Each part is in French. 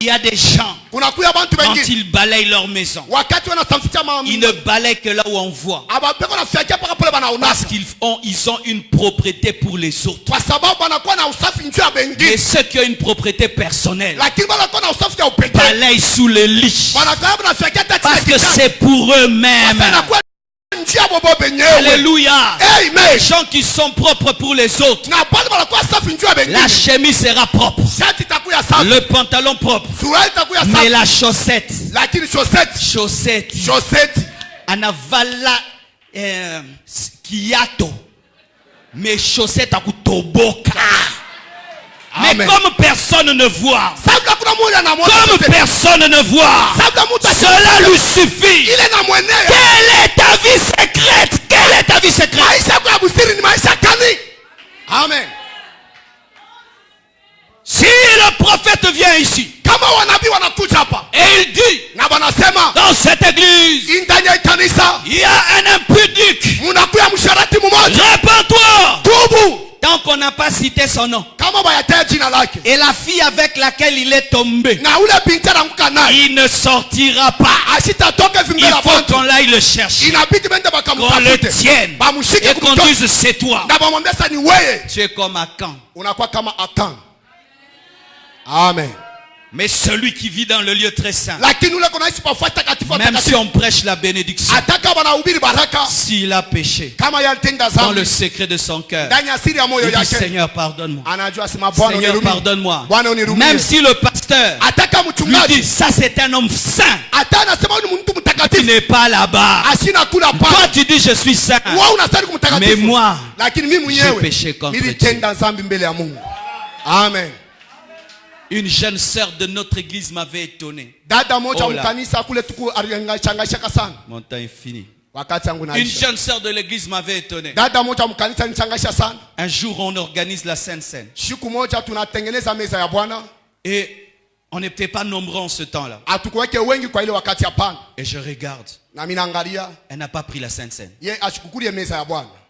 Il y a des gens, quand ils balayent leur maison, ils ne balayent que là où on voit. Parce qu'ils ont une propriété pour les autres. Mais ceux qui ont une propriété personnelle balayent sous le lit. Parce que c'est pour eux-mêmes. Alléluia. Les gens qui sont propres pour les autres, la chemise sera propre, le pantalon propre, mais la chaussette anavala kiato, mais chaussette akutoboka. Mais comme personne ne voit, cela lui suffit. Quelle est ta vie secrète? Quelle est ta vie secrète? Amen. Si le prophète vient ici et il dit dans cette église il y a un impudique, répands-toi. Tant qu'on n'a pas cité son nom et la fille avec laquelle il est tombé, il ne sortira pas. Il faut qu'on aille le chercher, qu'on le tienne et qu'on dise c'est toi. Tu es comme Akan. Amen. Mais celui qui vit dans le lieu très saint, même si on prêche la bénédiction, s'il a péché dans le secret de son cœur, il dit Seigneur pardonne-moi, Seigneur pardonne-moi. Même si le pasteur lui dit ça c'est un homme saint, il n'est pas là-bas. Toi tu dis je suis saint, mais moi j'ai péché contre Dieu. Amen. Une jeune sœur de notre église m'avait étonné. Mon temps est fini. Une jeune sœur de l'église m'avait étonné. Un jour on organise la Sainte Seine. Et on n'était pas nombreux en ce temps-là. Et je regarde. Elle n'a pas pris la Sainte Seine.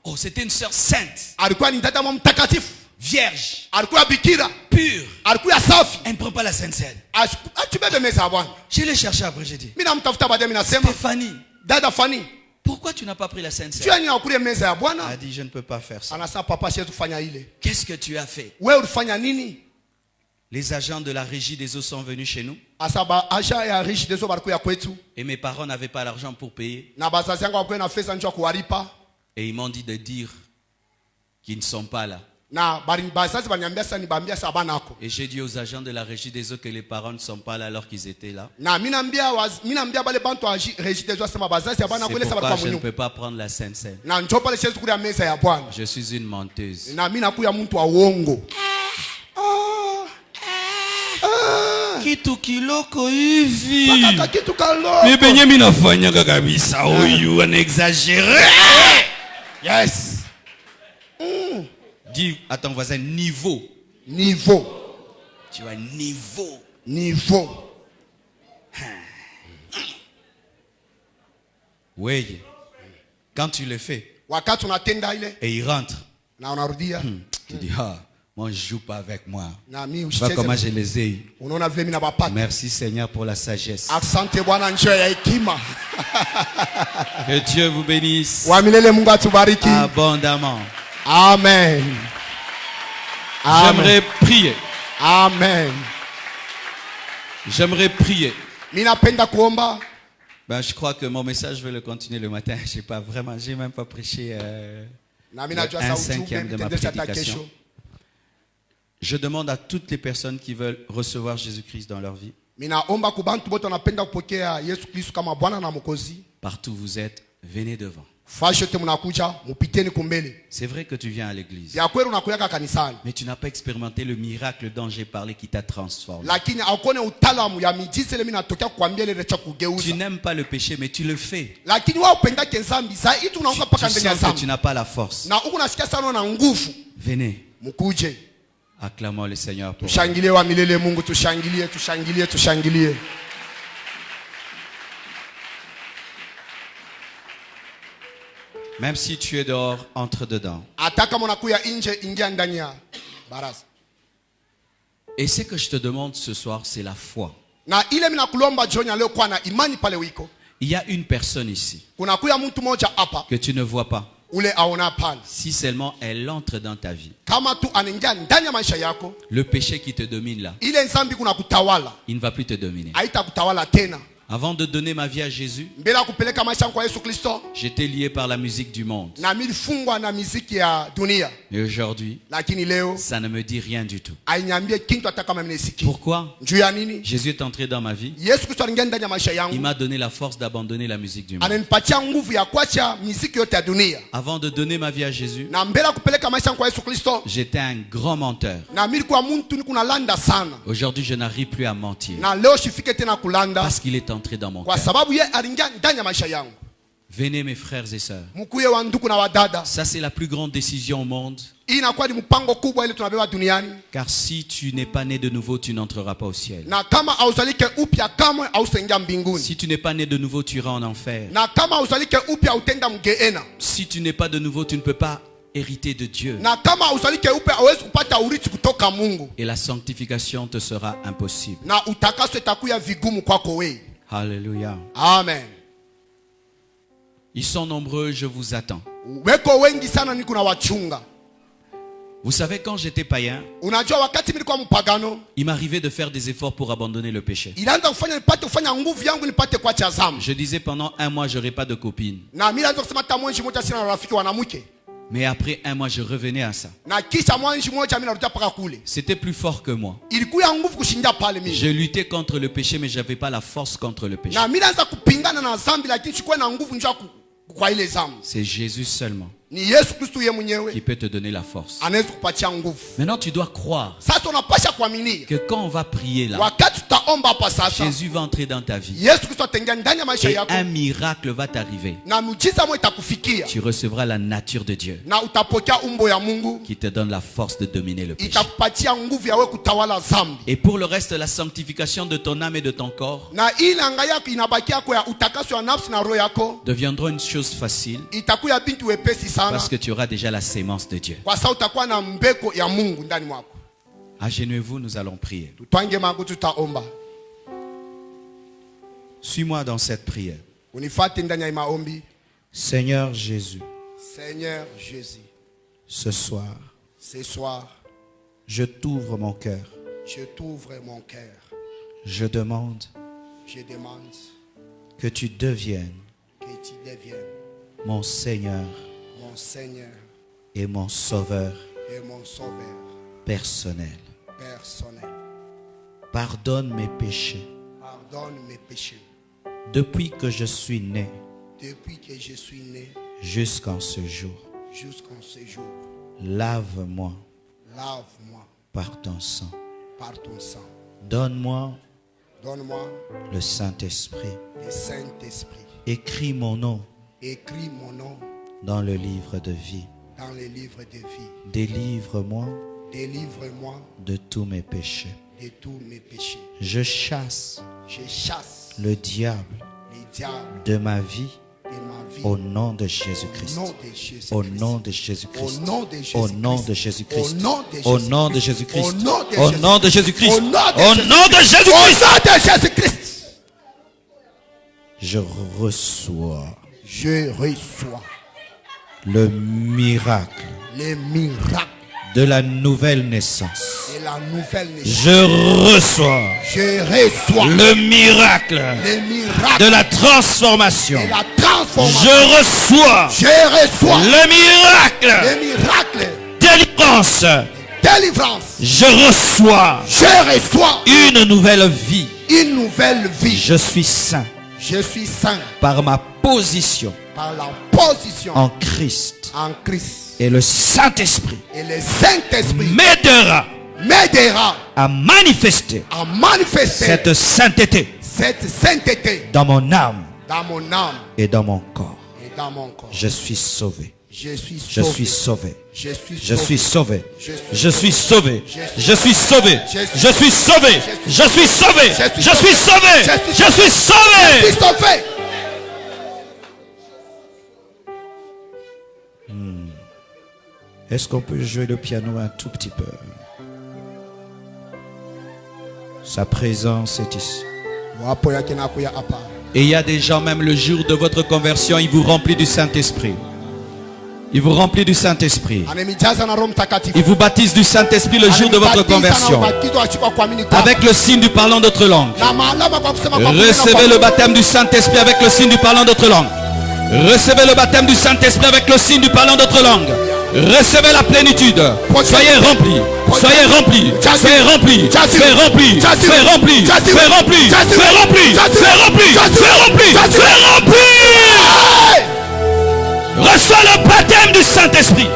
Oh, c'était une sœur sainte, vierge, pure. Elle ne prend pas la Sainte Seine. Je l'ai cherché après, j'ai dit Stéphanie, pourquoi tu n'as pas pris la Sainte Seine? Elle a dit je ne peux pas faire ça. Qu'est-ce que tu as fait? Les agents de la régie des eaux sont venus chez nous. Et mes parents n'avaient pas l'argent pour payer. Et ils m'ont dit de dire qu'ils ne sont pas là. Et j'ai dit aux agents de la régie des eaux que les parents ne sont pas là alors qu'ils étaient là. C'est pourquoi je ne peux pas prendre la Sainte Seine. Je suis une menteuse. Kitu kiloko hivi. Nibenye minafanya kabisa huyu anexagéré. Yes. Dis à ton voisin niveau. Niveau. Tu as niveau. Niveau. Oui. Quand tu le fais et il rentre, tu dis moi je joue pas avec moi. Tu vois comment je les ai eu. Merci Seigneur pour la sagesse. Que Dieu vous bénisse abondamment. Amen. J'aimerais prier. Amen. J'aimerais prier. Ben, je crois que mon message, je vais le continuer le matin. J'ai même pas prêché un cinquième de ma prédication. Je demande à toutes les personnes qui veulent recevoir Jésus-Christ dans leur vie. Partout où vous êtes, venez devant. C'est vrai que tu viens à l'église, mais tu n'as pas expérimenté le miracle dont j'ai parlé qui t'a transformé. Tu n'aimes pas le péché, mais tu le fais. Tu sens que tu n'as pas la force. Venez. Acclamons le Seigneur pour même si tu es dehors, entre dedans. Et ce que je te demande ce soir, c'est la foi. Il y a une personne ici que tu ne vois pas. Si seulement elle entre dans ta vie, le péché qui te domine là, il ne va plus te dominer. Avant de donner ma vie à Jésus, j'étais lié par la musique du monde. Et aujourd'hui, ça ne me dit rien du tout. Pourquoi? Jésus est entré dans ma vie. Il m'a donné la force d'abandonner la musique du monde. Avant de donner ma vie à Jésus, j'étais un grand menteur. Aujourd'hui, je n'arrive plus à mentir parce qu'il est entré dans mon cœur. Venez mes frères et sœurs. Ça c'est la plus grande décision au monde. Car si tu n'es pas né de nouveau, tu n'entreras pas au ciel. Si tu n'es pas né de nouveau, tu iras en enfer. Si tu n'es pas de nouveau, tu ne peux pas hériter de Dieu. Et la sanctification te sera impossible. Alléluia. Amen. Ils sont nombreux, je vous attends. Vous savez, quand j'étais païen, il m'arrivait de faire des efforts pour abandonner le péché. Je disais pendant un mois, je n'aurai pas de copine. Mais après un mois, je revenais à ça. C'était plus fort que moi. Je luttais contre le péché, mais je n'avais pas la force contre le péché. C'est Jésus seulement qui peut te donner la force. Maintenant, tu dois croire que quand on va prier là, Jésus va entrer dans ta vie et un miracle va t'arriver. Tu recevras la nature de Dieu qui te donne la force de dominer le péché. Et pour le reste, la sanctification de ton âme et de ton corps deviendra une chose facile parce que tu auras déjà la sémence de Dieu. Agenouillez-vous, nous allons prier. Suis-moi dans cette prière. Seigneur Jésus, ce soir, je t'ouvre mon cœur. Je demande que tu deviennes mon Seigneur et mon Sauveur personnel. Pardonne mes péchés. Depuis que je suis né jusqu'en ce jour. Lave-moi par ton sang. Donne-moi le Saint-Esprit. Écris mon nom dans le livre de vie. Délivre-moi de tous mes péchés. Je chasse le diable de ma vie au nom de Jésus-Christ. Au nom de Jésus-Christ. Au nom de Jésus-Christ. Au nom de Jésus-Christ. Au nom de Jésus-Christ. Au nom de Jésus-Christ. Je reçois le miracle de la nouvelle naissance. Je reçois le miracle de la transformation. Je reçois le miracle délivrance. Je reçois une nouvelle vie. Je suis saint. Par ma position en Christ. Et le Saint-Esprit m'aidera à manifester cette sainteté dans mon âme et dans mon corps. Je suis sauvé. Je suis sauvé. Je suis sauvé. Je suis sauvé. Je suis sauvé. Je suis sauvé. Je suis sauvé. Je suis sauvé. Je suis sauvé. Est-ce qu'on peut jouer le piano un tout petit peu? Sa présence est ici. Et il y a des gens, même le jour de votre conversion, ils vous remplissent du Saint-Esprit. Il vous remplit du Saint-Esprit. Il vous baptise du Saint-Esprit le jour de votre conversion. Avec le signe du parlant d'autres langues. Recevez le baptême du Saint-Esprit avec le signe du parlant d'autres langues. Recevez le baptême du Saint-Esprit avec le signe du parlant d'autres langues. Recevez la plénitude. Soyez remplis. Soyez remplis. Soyez remplis. Soyez remplis. Soyez remplis. Soyez remplis. Soyez remplis. Soyez remplis. Soyez remplis. Soyez remplis. Reçois le baptême du Saint-Esprit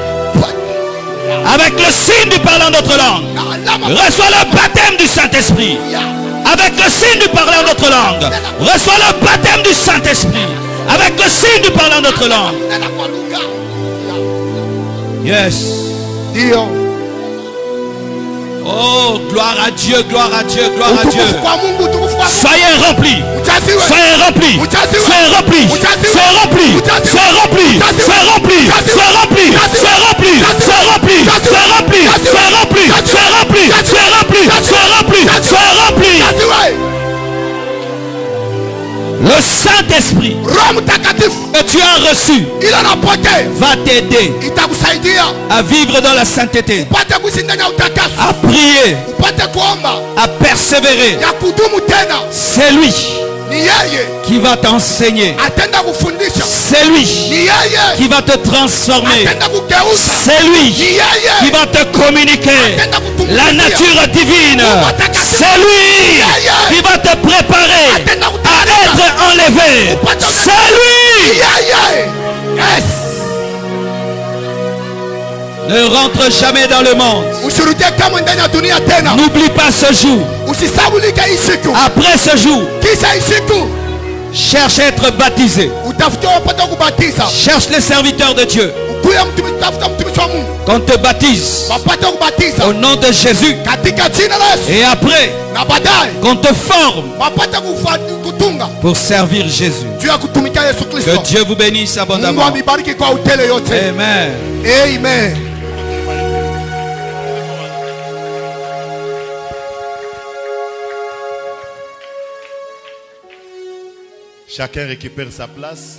avec le signe du parlant d'autres langues. Reçois le baptême du Saint-Esprit avec le signe du parlant d'autres langues. Reçois le baptême du Saint-Esprit avec le signe du parlant d'autres langues. Yes. Oh, gloire à Dieu, gloire à Dieu, gloire à Dieu. Soyez remplis. Soyez remplis. Soyez remplis. Soyez remplis. Soyez remplis. Soyez remplis. Soyez remplis. Soyez remplis. Soyez remplis. Soyez remplis. Soyez remplis. Soyez remplis. Soyez remplis. Soyez remplis. Soyez remplis. Le Saint-Esprit que tu as reçu va t'aider à vivre dans la sainteté, à prier, à persévérer. C'est lui qui va t'enseigner. C'est lui qui va te transformer. C'est lui qui va te communiquer la nature divine. C'est lui qui va te préparer à être enlevé. C'est lui. Ne rentre jamais dans le monde. N'oublie pas ce jour. Après ce jour, cherche à être baptisé. Cherche les serviteurs de Dieu. Qu'on te baptise au nom de Jésus. Et après, qu'on te forme pour servir Jésus. Que Dieu vous bénisse abondamment. Amen. Amen. Chacun récupère sa place.